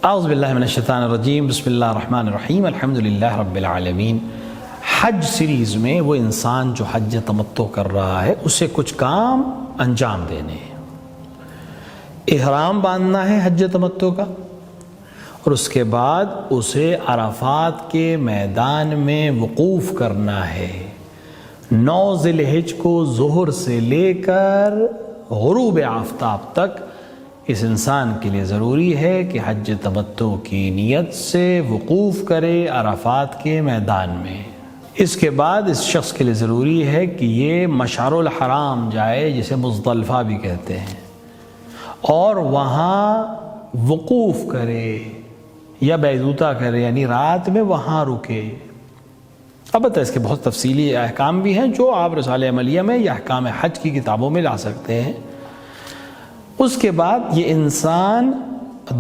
اعوذ باللہ من الشیطان الرجیم، بسم اللہ الرحمن الرحیم، الحمدللہ رب العالمین۔ حج سیریز میں وہ انسان جو حج تمتع کر رہا ہے اسے کچھ کام انجام دینے ہیں۔ احرام باندھنا ہے حج تمتع کا، اور اس کے بعد اسے عرفات کے میدان میں وقوف کرنا ہے۔ 9 ذی الحجہ کو ظہر سے لے کر غروب آفتاب تک اس انسان کے لیے ضروری ہے کہ حج تمتع کی نیت سے وقوف کرے عرفات کے میدان میں۔ اس کے بعد اس شخص کے لیے ضروری ہے کہ یہ مشعر الحرام جائے، جسے مزدلفہ بھی کہتے ہیں، اور وہاں وقوف کرے یا بیضوطہ کرے، یعنی رات میں وہاں رکے۔ البتہ اس کے بہت تفصیلی احکام بھی ہیں جو آپ رسالہ عملیہ میں یا احکام حج کی کتابوں میں لا سکتے ہیں۔ اس کے بعد یہ انسان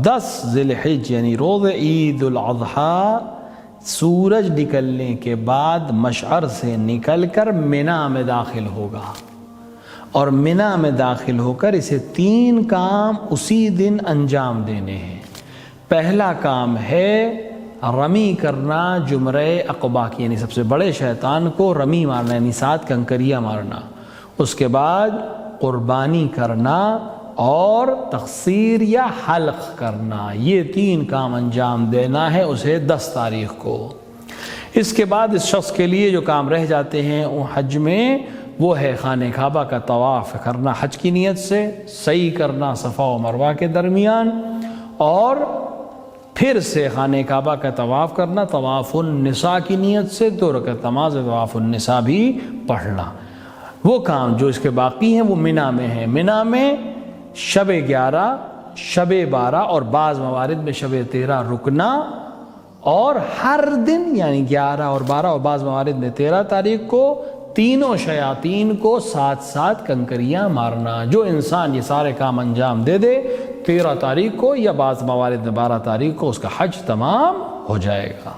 10 ذی الحجہ یعنی روز عید الاضحیٰ سورج نکلنے کے بعد مشعر سے نکل کر منی میں داخل ہوگا، اور منی میں داخل ہو کر اسے 3 کام اسی دن انجام دینے ہیں۔ پہلا کام ہے رمی کرنا جمرہ عقبہ کی، یعنی سب سے بڑے شیطان کو رمی مارنا، یعنی 7 کنکریاں مارنا۔ اس کے بعد قربانی کرنا اور تقصیر یا حلق کرنا، یہ 3 کام انجام دینا ہے اسے 10 تاریخ کو۔ اس کے بعد اس شخص کے لیے جو کام رہ جاتے ہیں حج میں، وہ ہے خانہ کعبہ کا طواف کرنا حج کی نیت سے، سعی کرنا صفا و مروہ کے درمیان، اور پھر سے خانہ کعبہ کا طواف کرنا طواف النساء کی نیت سے، 2 رکعت نماز طواف النساء بھی پڑھنا۔ وہ کام جو اس کے باقی ہیں وہ منی میں ہیں۔ منی میں شب 11، شب 12 اور بعض موارد میں شب 13 رکنا، اور ہر دن یعنی 11 اور 12 اور بعض موارد میں 13 تاریخ کو تینوں شیاطین کو 7 کنکریاں مارنا۔ جو انسان یہ سارے کام انجام دے 13 تاریخ کو یا بعض موارد میں 12 تاریخ کو، اس کا حج تمام ہو جائے گا۔